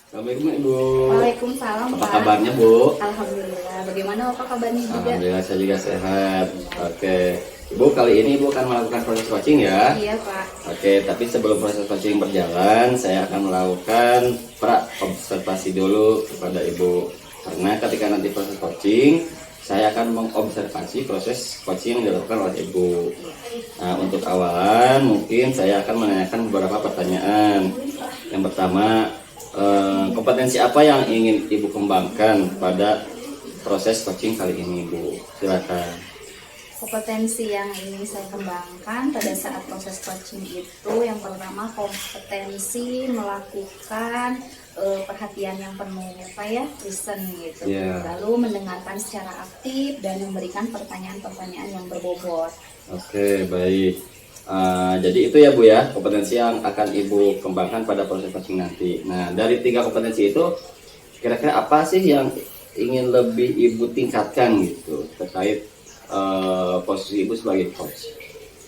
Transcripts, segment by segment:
Assalamualaikum Ibu. Waalaikumsalam, Apa Pak. kabarnya Bu? Alhamdulillah. Bagaimana Bapak kabarnya juga? Alhamdulillah saya juga sehat. Oke, Ibu kali ini Ibu akan melakukan proses coaching ya? Iya, Pak. Oke, tapi sebelum proses coaching berjalan, saya akan melakukan observasi dulu kepada Ibu. Karena ketika nanti proses coaching, saya akan mengobservasi proses coaching yang dilakukan oleh Ibu. Nah, untuk awalan mungkin saya akan menanyakan beberapa pertanyaan. Yang pertama, kompetensi apa yang ingin Ibu kembangkan pada proses coaching kali ini, Bu? Silakan. Kompetensi yang ingin saya kembangkan pada saat proses coaching itu yang pertama kompetensi melakukan perhatian yang penuh, Pak ya, listen gitu. Yeah. Lalu mendengarkan secara aktif dan memberikan pertanyaan-pertanyaan yang berbobot. Oke, baik. Jadi itu ya Bu ya, kompetensi yang akan Ibu kembangkan pada proses coaching nanti. Nah, dari 3 kompetensi itu, kira-kira apa sih yang ingin lebih Ibu tingkatkan gitu terkait posisi Ibu sebagai coach?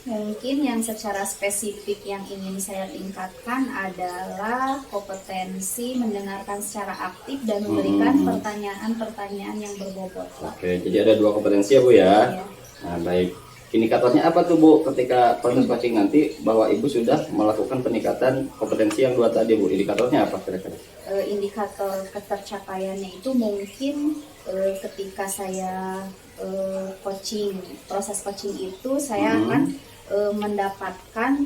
Mungkin yang secara spesifik yang ingin saya tingkatkan adalah kompetensi mendengarkan secara aktif dan memberikan pertanyaan-pertanyaan yang berbobot. Oke, jadi ada 2 kompetensi ya Bu ya. Iya. Nah, baik. Indikatornya apa tuh Bu ketika proses coaching nanti bahwa Ibu sudah melakukan peningkatan kompetensi yang 2 tadi Bu? Indikatornya apa kira-kira? Indikator ketercapaiannya itu mungkin ketika saya proses coaching itu saya akan mendapatkan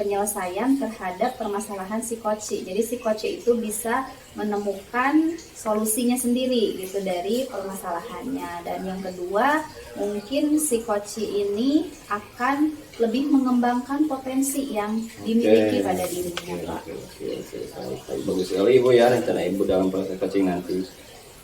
penyelesaian terhadap permasalahan si coach. Jadi si coach itu bisa menemukan solusinya sendiri gitu dari permasalahannya. Dan yang kedua, mungkin si coach ini akan lebih mengembangkan potensi yang dimiliki pada dirinya, Pak. Bagus sekali Ibu ya rencana Ibu dalam proses coaching nanti.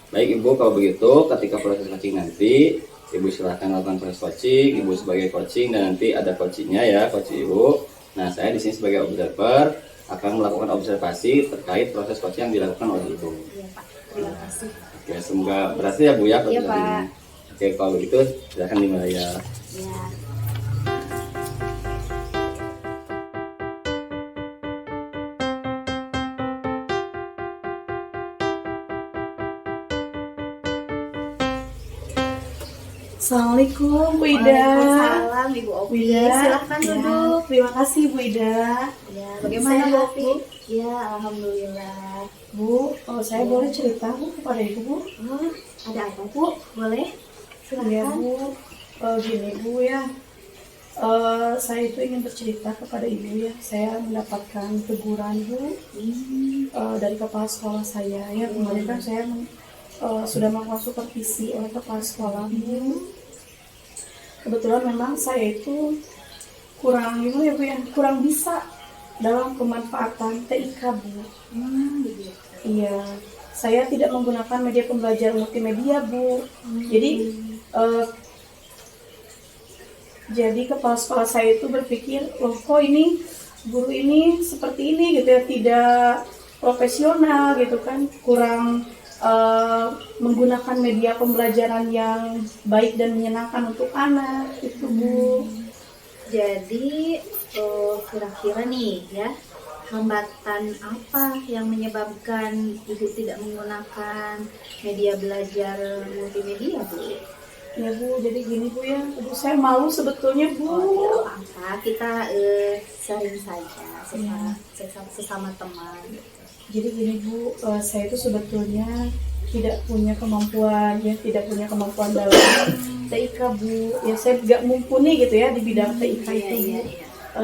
Baik Ibu, kalau begitu ketika proses coaching nanti Ibu silahkan lakukan proses coaching, Ibu sebagai coaching dan nanti ada coachingnya ya, coach Ibu. Nah, saya di sini sebagai observer akan melakukan observasi terkait proses coaching yang dilakukan oleh Ibu. Iya, Pak. Terima kasih. Oke, semoga berhasil ya Bu ya. Iya, Pak. Oke, kalau begitu silahkan dimulai ya. Ya. Assalamualaikum Bu Ida. Waalaikumsalam Ibu Bu Opi. Ida, Silahkan ya, duduk. terima kasih Bu Ida. Ya, bagaimana Sehat, Bu Opi? Bu? Ya, alhamdulillah. Bu, saya boleh cerita Bu kepada Ibu Bu? Oh, ada apa Bu? Boleh? Ya Silahkan. Bu, gini Bu ya. Saya itu ingin bercerita kepada Ibu ya. Saya mendapatkan teguran Bu dari kepala sekolah saya ya. Kemarin kan saya sudah melakukan supervisi oleh kepala sekolah Bu. Kebetulan memang saya itu kurang Bu ya, kurang bisa dalam pemanfaatan TIK Bu. Begitu. Iya, saya tidak menggunakan media pembelajaran multimedia Bu. Jadi kepala sekolah saya itu berpikir, loh kok ini guru ini seperti ini gitu ya, tidak profesional gitu kan, kurang menggunakan media pembelajaran yang baik dan menyenangkan untuk anak itu Bu. Jadi kira-kira nih ya, hambatan apa yang menyebabkan Ibu tidak menggunakan media belajar multimedia Bu? Ya Bu, jadi gini Bu ya, Bu saya malu sebetulnya Bu. Tidak apa-apa, kita sharing saja sesama teman. Jadi gini Bu, saya itu sebetulnya tidak punya kemampuan ya, tidak punya kemampuan dalam TIK Bu. Ya saya nggak mumpuni gitu ya di bidang TIK itu Bu.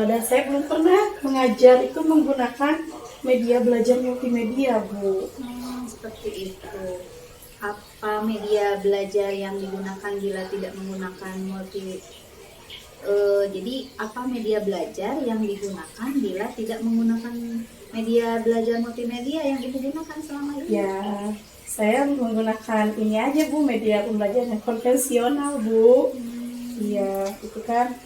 Dan saya belum pernah mengajar itu menggunakan media belajar multimedia Bu. Seperti itu. Apa media belajar yang digunakan bila tidak menggunakan jadi apa media belajar yang digunakan bila tidak menggunakan media belajar multimedia yang Ibu gunakan selama ini? Ya, saya menggunakan ini aja Bu, media pembelajaran yang konvensional Bu. Iya, itu kan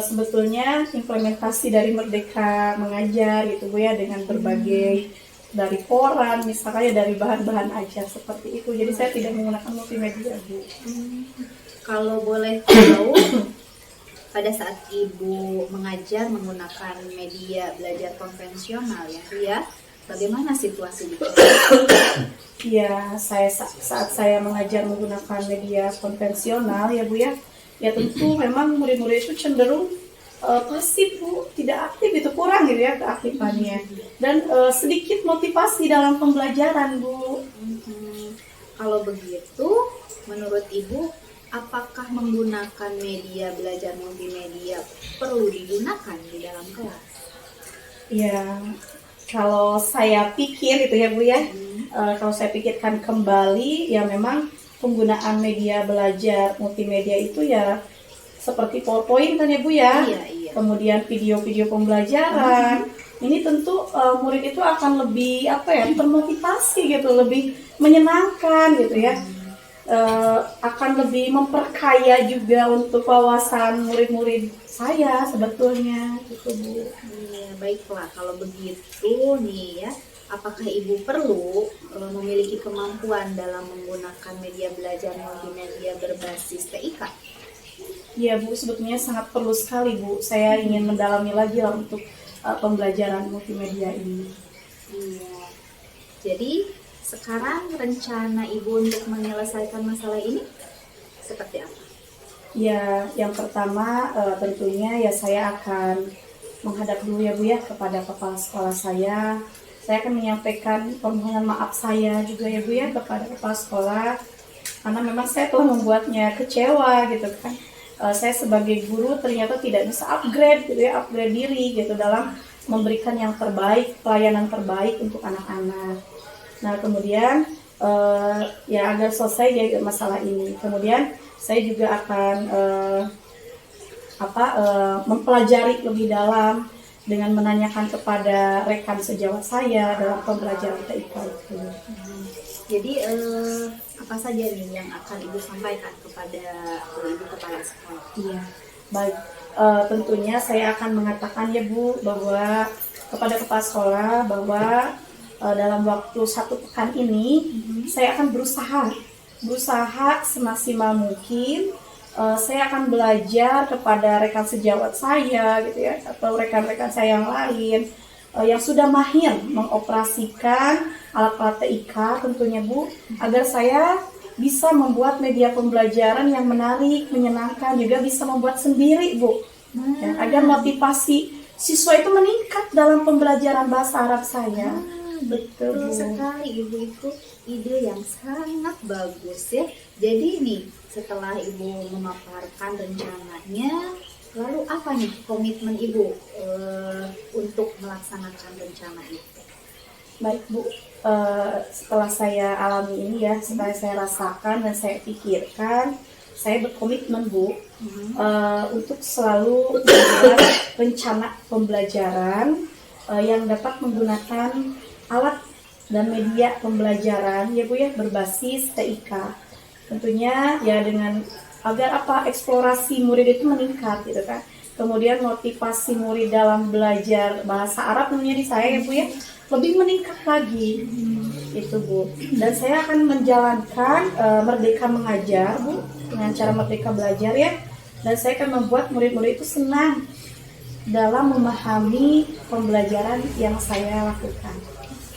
sebetulnya implementasi dari Merdeka Mengajar gitu Bu ya, dengan berbagai dari koran misalnya, dari bahan-bahan ajar seperti itu. Jadi saya tidak menggunakan multimedia Bu. Kalau boleh tahu, pada saat Ibu mengajar menggunakan media belajar konvensional ya Bu ya, Bagaimana situasi di kelas? Ya, saat saya mengajar menggunakan media konvensional ya Bu ya, ya tentu memang murid-murid itu cenderung pasif Bu, tidak aktif, itu kurang gitu ya keaktifannya, dan sedikit motivasi dalam pembelajaran Bu. Kalau begitu, menurut Ibu, apakah menggunakan media belajar multimedia perlu digunakan di dalam kelas? Ya, kalau saya pikir itu ya Bu ya, kalau saya pikirkan kembali, ya memang penggunaan media belajar multimedia itu ya seperti PowerPoint kan ya Bu ya, Iya. kemudian video-video pembelajaran. Ini tentu murid itu akan lebih termotivasi gitu, lebih menyenangkan gitu ya. Akan lebih memperkaya juga untuk wawasan murid-murid saya sebetulnya gitu Bu. Iya, baiklah. Kalau begitu nih ya, apakah Ibu perlu memiliki kemampuan dalam menggunakan media belajar multimedia berbasis TIK? Iya Bu, sebetulnya sangat perlu sekali Bu. Saya ingin mendalami lagi lah untuk pembelajaran multimedia ini. Iya. Jadi sekarang rencana Ibu untuk menyelesaikan masalah ini seperti apa? Ya, yang pertama tentunya ya saya akan menghadap dulu ya Bu ya kepada kepala sekolah saya. Saya akan menyampaikan permohonan maaf saya juga ya Bu ya kepada kepala sekolah, karena memang saya telah membuatnya kecewa gitu kan. Saya sebagai guru ternyata tidak bisa upgrade diri gitu dalam memberikan yang terbaik, pelayanan terbaik untuk anak-anak. Nah kemudian ya agar selesai dari masalah ini, kemudian saya juga akan mempelajari lebih dalam dengan menanyakan kepada rekan sejawat saya dalam pembelajaran TIK itu. Jadi apa saja nih yang akan Ibu sampaikan kepada Ibu kepala sekolah? Iya, baik. Tentunya saya akan mengatakan ya Bu bahwa kepada kepala sekolah bahwa dalam waktu 1 pekan ini saya akan berusaha semaksimal mungkin. Saya akan belajar kepada rekan sejawat saya gitu ya, atau rekan-rekan saya yang lain yang sudah mahir mengoperasikan alat-alat TIK tentunya Bu, agar saya bisa membuat media pembelajaran yang menarik, menyenangkan, juga bisa membuat sendiri Bu, ya, agar motivasi siswa itu meningkat dalam pembelajaran bahasa Arab saya. Betul sekali Ibu, itu ide yang sangat bagus ya. Jadi nih setelah Ibu memaparkan rencananya, lalu apa nih komitmen Ibu untuk melaksanakan rencana itu? Baik Bu, setelah saya alami ini ya, setelah saya rasakan dan saya pikirkan, saya berkomitmen Bu untuk selalu membuat rencana pembelajaran yang dapat menggunakan alat dan media pembelajaran ya Bu ya berbasis TIK. Tentunya ya dengan agar eksplorasi murid itu meningkat gitu kan. Kemudian motivasi murid dalam belajar bahasa Arab tentunya di saya ya Bu ya lebih meningkat lagi. Itu Bu. Dan saya akan menjalankan Merdeka Mengajar Bu dengan cara Merdeka Belajar ya. Dan saya akan membuat murid-murid itu senang dalam memahami pembelajaran yang saya lakukan.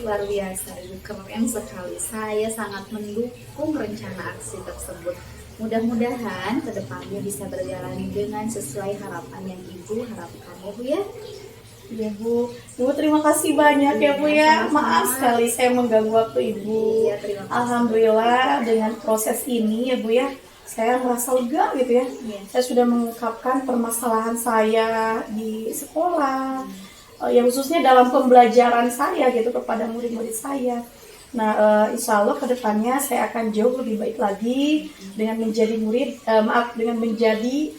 Luar biasa Ibu, keren sekali. Saya sangat mendukung rencana aksi tersebut. Mudah-mudahan kedepannya bisa berjalan dengan sesuai harapan yang Ibu harapkan ya Bu ya. Ya Bu, Ibu terima kasih banyak ya Bu ya. Maaf sekali saya mengganggu waktu Ibu. Iya, terima kasih. Alhamdulillah dengan proses ini ya Bu ya, saya merasa lega gitu ya. Iya. Saya sudah mengungkapkan permasalahan saya di sekolah, yang khususnya dalam pembelajaran saya gitu kepada murid-murid saya. Nah, insya Allah kedepannya saya akan jauh lebih baik lagi dengan menjadi dengan menjadi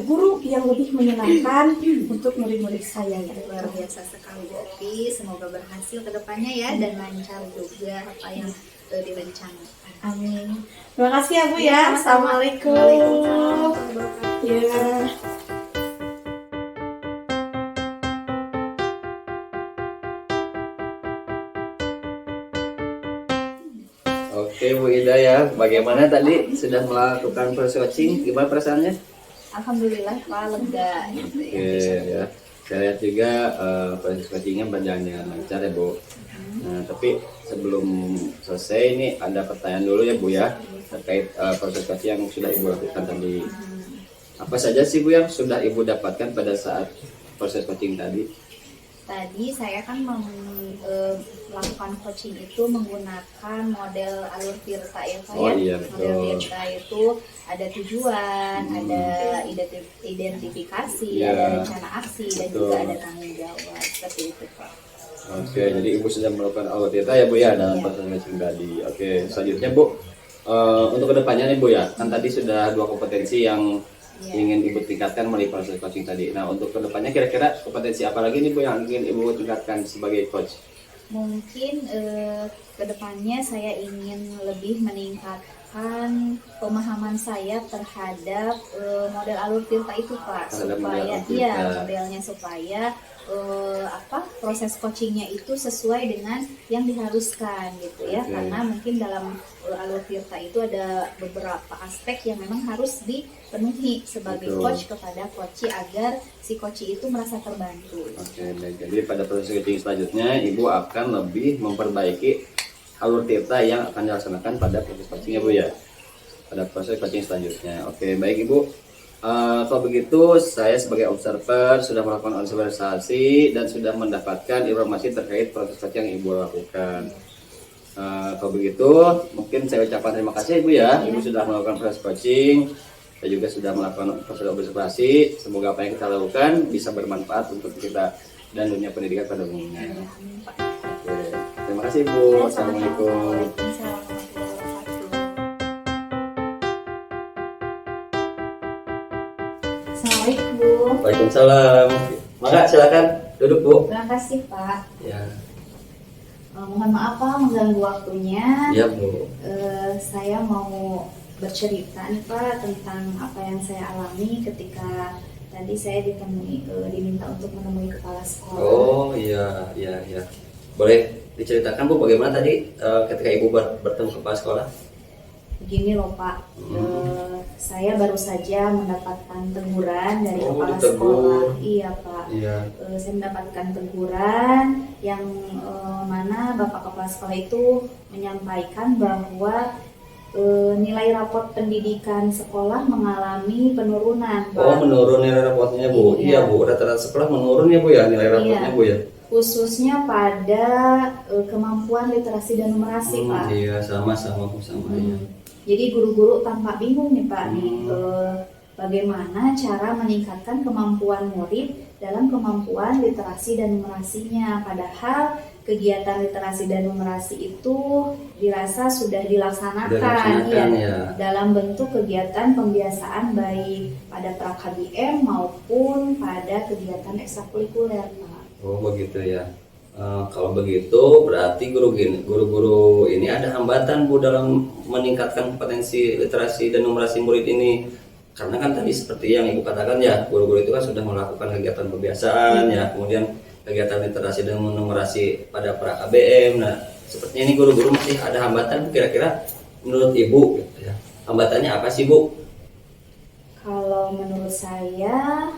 guru yang lebih menyenangkan untuk murid-murid saya ya. Luar biasa sekali Opi, semoga berhasil kedepannya ya dan lancar juga apa yang direncanakan. Amin. Terima kasih ya Bu ya. Sama-sama. Assalamualaikum. Waalaikumsalam warahmatullahi wabarakatuh. Ya. Oke Bu Ida ya, bagaimana tadi sudah melakukan proses coaching? Gimana perasaannya? Alhamdulillah Pak, lega gitu ya. Oke ya. Saya lihat juga proses coachingnya berjalan dengan lancar ya Bu. Nah, tapi sebelum selesai ini ada pertanyaan dulu ya Bu ya, terkait proses coaching yang sudah Ibu lakukan tadi. Apa saja sih Bu yang sudah Ibu dapatkan pada saat proses coaching tadi? Tadi saya kan melakukan coaching itu menggunakan model alur Tirta ya Pak Oh, ya. iya, Model betul. Tirta itu ada tujuan, ada identifikasi, Iya. ada rencana aksi, dan Betul. juga ada tanggung jawab. Seperti itu Pak. Oke, jadi Ibu sudah melakukan alur Tirta ya Bu ya dalam Iya. proses coaching tadi. Oke, selanjutnya Bu, untuk kedepannya nih Bu ya, kan tadi sudah 2 kompetensi yang Iya. ingin Ibu tingkatkan melalui proses coaching tadi. Nah, untuk kedepannya kira-kira kompetensi apa lagi nih Bu yang ingin Ibu tingkatkan sebagai coach? Mungkin kedepannya saya ingin lebih meningkatkan pemahaman saya terhadap model alur Tirta itu Pak, Terhadap model supaya alur Tirta. modelnya supaya proses coachingnya itu sesuai dengan yang diharuskan gitu ya. Oke. Karena mungkin dalam alur Tirta itu ada beberapa aspek yang memang harus dipenuhi sebagai Betul. coach kepada coachee agar si coachee itu merasa terbantu. Oke, baik. Jadi pada proses coaching selanjutnya Ibu akan lebih memperbaiki alur Tirta yang akan dilaksanakan pada proses coaching ya Bu ya. Pada proses coaching selanjutnya. Oke, baik Ibu. Kalau begitu saya sebagai observer sudah melakukan observasi dan sudah mendapatkan informasi terkait proses coaching yang Ibu lakukan. Kalau begitu mungkin saya ucapkan terima kasih Ibu ya. Ibu sudah melakukan proses coaching. Saya juga sudah melakukan proses observasi. Semoga apa yang kita lakukan bisa bermanfaat untuk kita dan dunia pendidikan pada umumnya. Oke, terima kasih Bu. Assalamualaikum. Waalaikumsalam warahmatullahi wabarakatuh. Assalamualaikum Bu. Waalaikumsalam. Maka silakan duduk Bu. Terima kasih Pak. Ya, Mohon maaf Pak mengganggu waktunya. ya Bu. Saya mau bercerita nih Pak tentang apa yang saya alami ketika tadi saya diminta untuk menemui kepala sekolah. Oh iya, iya, iya. Boleh diceritakan Bu bagaimana tadi ketika Ibu bertemu kepala sekolah? Begini loh Pak, saya baru saja mendapatkan teguran dari Oh, kepala ditegur. sekolah. Iya Pak. Iya. Saya mendapatkan teguran yang mana Bapak Kepala Sekolah itu menyampaikan bahwa nilai raport pendidikan sekolah mengalami penurunan Pak. Oh, menurun nilai rapotnya Bu. Iya. Iya Bu, rata-rata sekolah menurun ya Bu ya nilai rapotnya Iya. Bu ya. Khususnya pada kemampuan literasi dan numerasi Pak. Iya, sama-sama Bu sama ya. Jadi guru-guru tampak bingung nih Pak nih Hmm. bagaimana cara meningkatkan kemampuan murid dalam kemampuan literasi dan numerasinya. Padahal kegiatan literasi dan numerasi itu dirasa sudah dilaksanakan, Dilaksanakan, ya. dalam bentuk kegiatan pembiasaan baik pada pra-KBM maupun pada kegiatan ekstrakurikuler Pak. Oh begitu ya. Kalau begitu berarti guru-guru ini ada hambatan Bu dalam meningkatkan kompetensi literasi dan numerasi murid ini. Karena kan tadi seperti yang Ibu katakan ya, guru-guru itu kan sudah melakukan kegiatan pembiasaan ya, kemudian kegiatan literasi dan numerasi pada pra KBM. Nah, sepertinya ini guru-guru masih ada hambatan kira-kira menurut Ibu gitu ya. Hambatannya apa sih Bu? Kalau menurut saya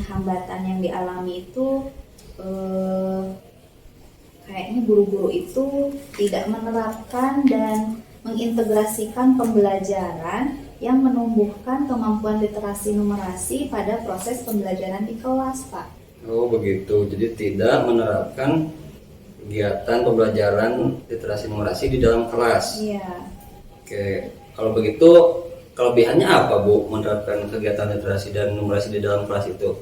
hambatan yang dialami itu kayaknya guru-guru itu tidak menerapkan dan mengintegrasikan pembelajaran yang menumbuhkan kemampuan literasi numerasi pada proses pembelajaran di kelas, Pak. Oh begitu, jadi tidak menerapkan kegiatan pembelajaran literasi numerasi di dalam kelas. Iya. Oke, kalau begitu kelebihannya apa Bu menerapkan kegiatan literasi dan numerasi di dalam kelas itu?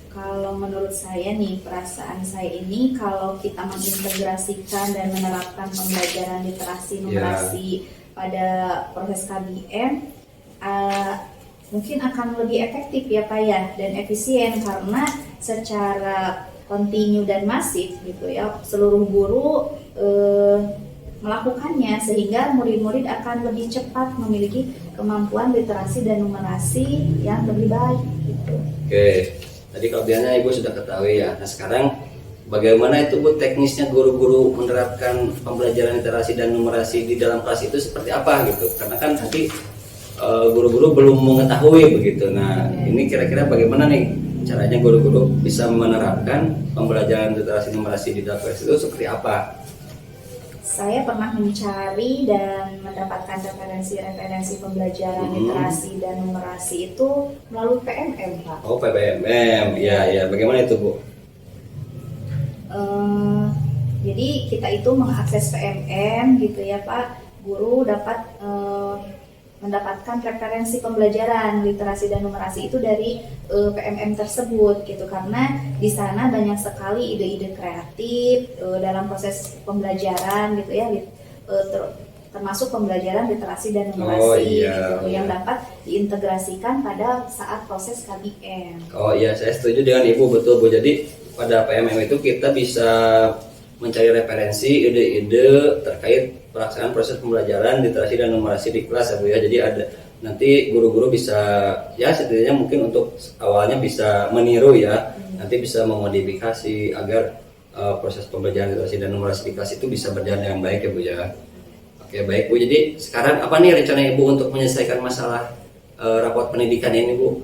Kalau menurut saya nih, perasaan saya ini kalau kita mengintegrasikan dan menerapkan pembelajaran literasi numerasi pada proses KBM, mungkin akan lebih efektif ya Pak ya, dan efisien karena secara kontinu dan masif gitu ya, seluruh guru melakukannya sehingga murid-murid akan lebih cepat memiliki kemampuan literasi dan numerasi yang lebih baik gitu. Oke, tadi kelebihannya Ibu sudah ketahui ya. Nah sekarang bagaimana itu Bu teknisnya guru-guru menerapkan pembelajaran literasi dan numerasi di dalam kelas itu seperti apa gitu? Karena kan nanti guru-guru belum mengetahui begitu. Nah ini kira-kira bagaimana nih caranya guru-guru bisa menerapkan pembelajaran literasi numerasi di dalam kelas itu seperti apa? Saya pernah mencari dan mendapatkan referensi pembelajaran literasi dan numerasi itu melalui PMM, Pak. Oh, PPMM, ya. Bagaimana itu, Bu? Jadi kita itu mengakses PMM gitu ya, Pak. Guru dapat mendapatkan referensi pembelajaran literasi dan numerasi itu dari PMM tersebut gitu, karena di sana banyak sekali ide-ide kreatif dalam proses pembelajaran gitu ya, termasuk pembelajaran literasi dan numerasi gitu, yang dapat diintegrasikan pada saat proses KBM. Oh iya, saya setuju dengan Ibu, betul Bu. Jadi pada PMM itu kita bisa mencari referensi, ide-ide terkait pelaksanaan proses pembelajaran literasi dan numerasi di kelas ya Bu ya. Jadi ada nanti guru-guru bisa ya setidaknya mungkin untuk awalnya bisa meniru ya, nanti bisa memodifikasi agar proses pembelajaran literasi dan numerasi di kelas itu bisa berjalan dengan baik ya Bu ya. Oke baik Bu, jadi sekarang apa nih rencana Ibu untuk menyelesaikan masalah raport pendidikan ini Bu?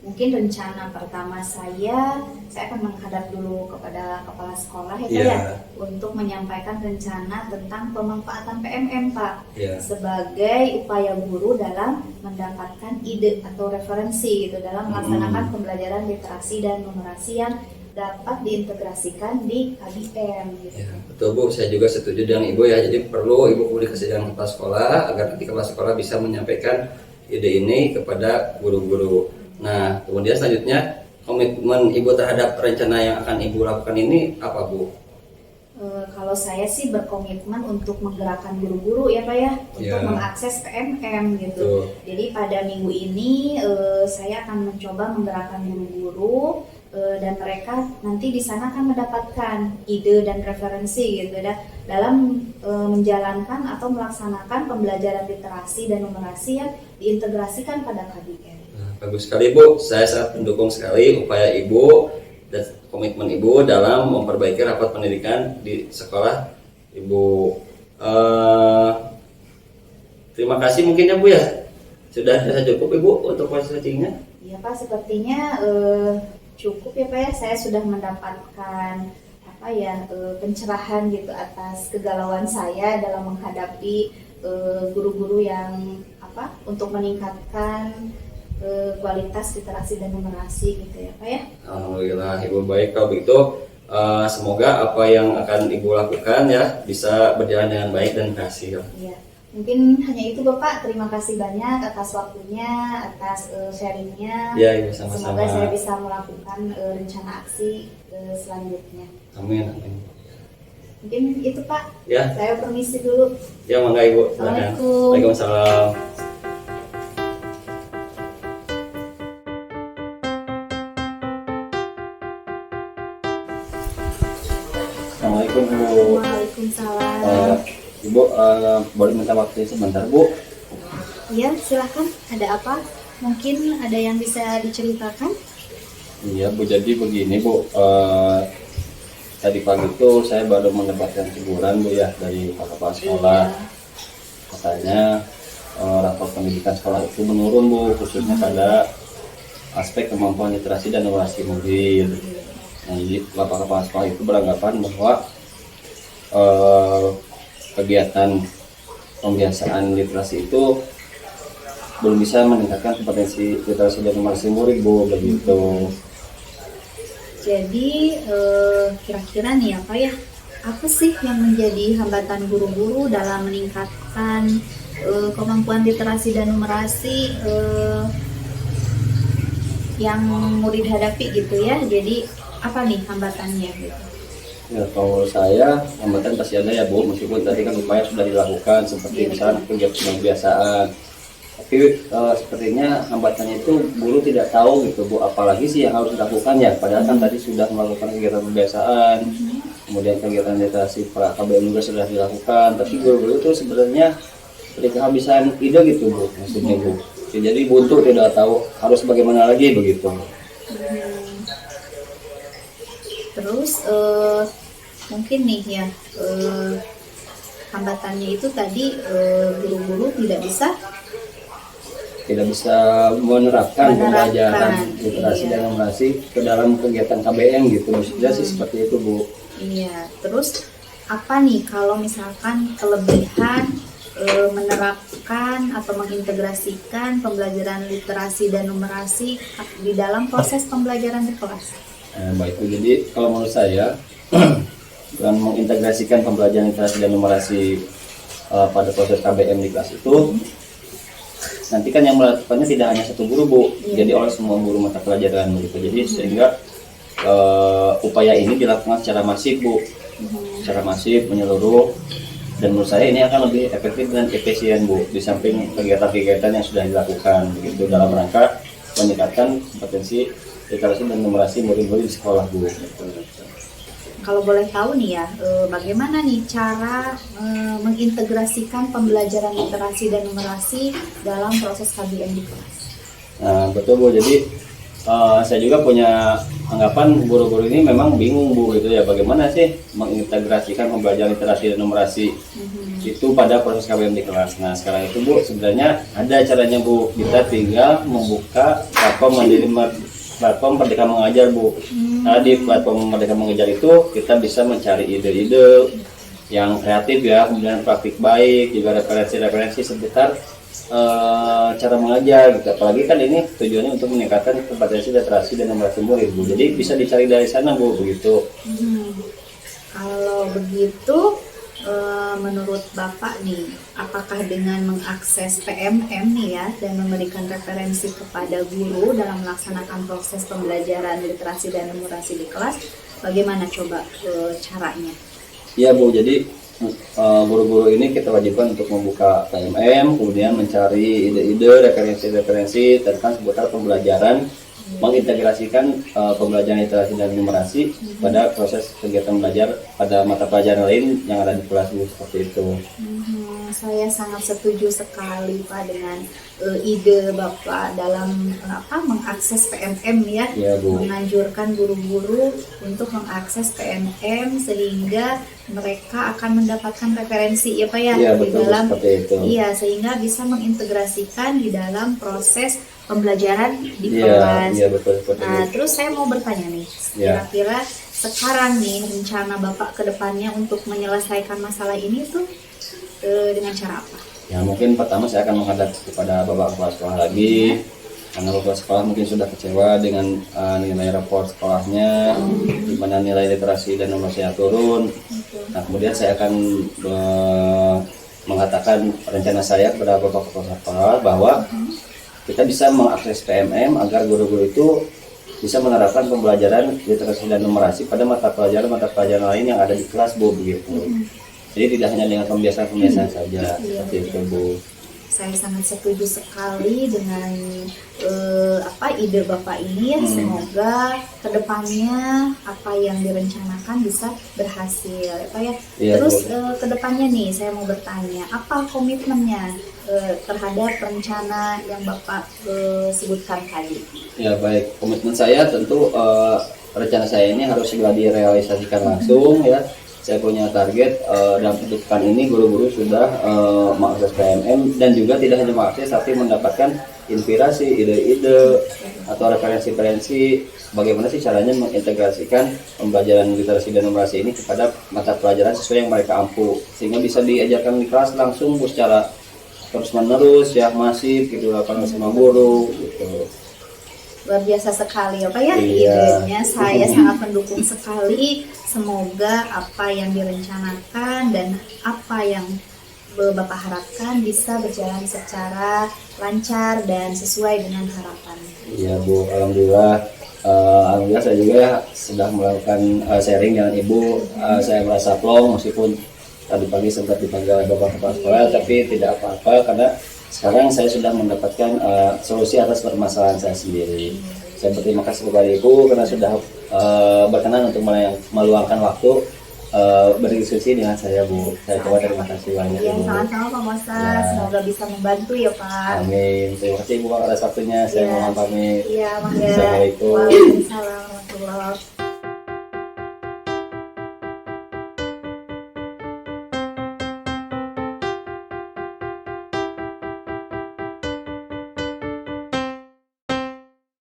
Mungkin rencana pertama saya akan menghadap dulu kepada kepala sekolah ya Pak ya, untuk menyampaikan rencana tentang pemanfaatan PMM Pak, sebagai upaya guru dalam mendapatkan ide atau referensi gitu dalam melaksanakan pembelajaran literasi dan numerasi yang dapat diintegrasikan di KBM gitu. Ya, betul Bu, saya juga setuju dengan Ibu ya. Jadi perlu Ibu komunikasi dengan kepala sekolah agar nanti kepala sekolah bisa menyampaikan ide ini kepada guru-guru. Nah, kemudian selanjutnya komitmen Ibu terhadap rencana yang akan Ibu lakukan ini apa Bu? Kalau saya sih berkomitmen untuk menggerakkan guru-guru ya Pak ya, untuk mengakses PMM gitu. Jadi pada minggu ini saya akan mencoba menggerakkan guru-guru dan mereka nanti di sana akan mendapatkan ide dan referensi gitu ya dalam menjalankan atau melaksanakan pembelajaran literasi dan numerasi yang diintegrasikan pada KBM. Bagus sekali Bu, saya sangat mendukung sekali upaya Ibu dan komitmen Ibu dalam memperbaiki rapat pendidikan di sekolah Ibu. Terima kasih mungkin ya Bu ya, sudah cukup Ibu untuk proses searchingnya? Iya Pak, sepertinya cukup ya Pak ya, saya sudah mendapatkan pencerahan gitu atas kegalauan saya dalam menghadapi guru-guru yang untuk meningkatkan kualitas literasi dan numerasi gitu ya Pak ya. Alhamdulillah Ibu, baik kalau begitu semoga apa yang akan Ibu lakukan ya bisa berjalan dengan baik dan berhasil. Iya, mungkin hanya itu Bapak. Terima kasih banyak atas waktunya, atas sharingnya. Ya, Ibu sama-sama. Semoga saya bisa melakukan rencana aksi selanjutnya. Amin. Mungkin itu Pak. Ya. Saya permisi dulu. Ya, mangga Ibu. Assalamualaikum. Waalaikumsalam. Assalamualaikum Bu. Waalaikumsalam. Ibu boleh minta waktu sebentar Bu? Iya silakan. Ada apa? Mungkin ada yang bisa diceritakan? Iya Bu, jadi begini Bu, tadi pagi itu saya baru mendapatkan teguran Bu ya dari Pak Kepala Sekolah. Katanya rapor pendidikan sekolah itu menurun Bu, khususnya pada aspek kemampuan literasi dan numerasi murid. Nah, jadi Bapak Kepala Sekolah itu beranggapan bahwa kegiatan pembiasaan literasi itu belum bisa meningkatkan kompetensi literasi dan numerasi murid Bu, begitu. Jadi kira-kira nih apa ya? Apa sih yang menjadi hambatan guru-guru dalam meningkatkan kemampuan literasi dan numerasi yang murid hadapi gitu ya? Jadi apa nih hambatannya gitu? Ya, kalau saya hambatan pasti ada ya Bu, meskipun tadi kan upaya sudah dilakukan seperti misalnya kegiatan pembiasaan, tapi sepertinya hambatannya itu guru tidak tahu gitu Bu, apalagi sih yang harus dilakukan ya, padahal kan tadi sudah melakukan kegiatan pembiasaan, kemudian kegiatan literasi pra KBM juga sudah dilakukan, tapi guru-guru itu sebenarnya seperti kehabisan ide gitu Bu, maksudnya Bu. Jadi buntu, tidak tahu harus bagaimana lagi begitu. Terus mungkin nih ya hambatannya itu tadi guru-guru tidak bisa tidak bisa menerapkan pembelajaran literasi iya. dan numerasi ke dalam kegiatan KBM gitu. Maksudnya sih seperti itu, Bu. Iya, terus apa nih kalau misalkan kelebihan menerapkan atau mengintegrasikan pembelajaran literasi dan numerasi di dalam proses pembelajaran di kelas? Baik, Bu. Jadi kalau menurut saya dengan mengintegrasikan pembelajaran literasi dan numerasi pada proses KBM di kelas itu, nanti kan yang melakukannya tidak hanya satu guru, Bu, jadi oleh semua guru mata pelajaran begitu. Jadi sehingga upaya ini dilakukan secara masif, Bu, secara masif menyeluruh, dan menurut saya ini akan lebih efektif dan efisien, Bu, di samping kegiatan-kegiatan yang sudah dilakukan begitu dalam rangka meningkatkan kompetensi literasi dan numerasi murid-murid di sekolah, Bu. Kalau boleh tahu nih ya, bagaimana nih cara mengintegrasikan pembelajaran literasi dan numerasi dalam proses KBM di kelas? Nah, betul, Bu. Jadi saya juga punya anggapan guru-guru ini memang bingung, Bu, gitu ya, bagaimana sih mengintegrasikan pembelajaran literasi dan numerasi itu pada proses KBM di kelas. Nah, sekarang itu, Bu, sebenarnya ada caranya, Bu. Kita tinggal membuka platform Merdeka Mengajar, Bu. Nah, di platform Merdeka Mengajar itu kita bisa mencari ide-ide yang kreatif ya, kemudian praktik baik, juga referensi-referensi seputar cara mengajar gitu. Apalagi kan ini tujuannya untuk meningkatkan kompetensi literasi dan numerasi murid, Bu. Jadi bisa dicari dari sana, Bu, begitu. Kalau begitu, menurut Bapak nih, apakah dengan mengakses PMM nih ya dan memberikan referensi kepada guru dalam melaksanakan proses pembelajaran literasi dan numerasi di kelas, bagaimana coba caranya? Iya, Bu, jadi guru-guru ini kita wajibkan untuk membuka PMM, kemudian mencari ide-ide, referensi-referensi tentang seputar pembelajaran, mengintegrasikan pembelajaran literasi dan numerasi pada proses kegiatan belajar pada mata pelajaran lain yang ada di kelas, Bu, seperti itu. Saya sangat setuju sekali Pak dengan ide Bapak dalam mengakses PMM ya, Bu. menganjurkan guru-guru untuk mengakses PMM sehingga mereka akan mendapatkan referensi ya Pak ya, Iya, di betul, dalam seperti itu. Iya, sehingga bisa mengintegrasikan di dalam proses pembelajaran di kelas. Iya, betul, seperti Nah, itu. terus saya mau bertanya nih, Iya. kira-kira sekarang nih rencana Bapak ke depannya untuk menyelesaikan masalah ini tuh dengan cara apa? Ya, mungkin pertama saya akan menghadap kepada Bapak Kepala Sekolah lagi, karena Bapak Sekolah mungkin sudah kecewa dengan nilai rapor sekolahnya, di mana nilai literasi dan numerasinya turun. Nah, kemudian saya akan mengatakan rencana saya kepada Bapak Kepala Sekolah bahwa kita bisa mengakses PMM agar guru-guru itu bisa menerapkan pembelajaran literasi dan numerasi pada mata pelajaran lain yang ada di kelas, Bu, begitu. Jadi tidak hanya dengan pembiasaan saja, seperti itu, Bu. Saya sangat setuju sekali dengan ide Bapak ini ya. Semoga kedepannya apa yang direncanakan bisa berhasil ya Pak ya. Iya, Terus Bu. kedepannya nih saya mau bertanya, apa komitmennya terhadap rencana yang Bapak sebutkan tadi? Ya, baik, komitmen saya tentu rencana saya ini harus segera direalisasikan langsung ya. Saya punya target dalam pekan ini guru-guru sudah mengakses PMM dan juga tidak hanya mengakses tapi mendapatkan inspirasi, ide-ide atau referensi-referensi bagaimana sih caranya mengintegrasikan pembelajaran literasi dan numerasi ini kepada mata pelajaran sesuai yang mereka ampu, sehingga bisa diajarkan di kelas langsung secara terus-menerus ya, masif gitu, lakukan sama guru gitu. Luar biasa sekali ya Pak ya, Iya. idenya saya sangat mendukung sekali. Semoga apa yang direncanakan dan apa yang Bapak harapkan bisa berjalan secara lancar dan sesuai dengan harapan. Iya, Bu, alhamdulillah. Alhamdulillah saya juga sudah melakukan sharing dengan Ibu. Saya merasa plong meskipun tadi pagi sempat dipanggil Bapak Kepala Sekolah, tapi tidak apa-apa karena sekarang saya sudah mendapatkan solusi atas permasalahan saya sendiri. Saya berterima kasih kepada Ibu karena sudah berkenan untuk meluangkan waktu berdiskusi dengan saya, Bu. Saya coba terima kasih banyak, Ya, Ibu. sama-sama Pak Mosa. Ya. Semoga bisa membantu ya Pak. Amin. Terima kasih, Ibu, atas waktunya. Saya Ya. mohon pamit. Iya, Mangga. Assalamualaikum. Waalaikumsalam warahmatullahi wabarakatuh.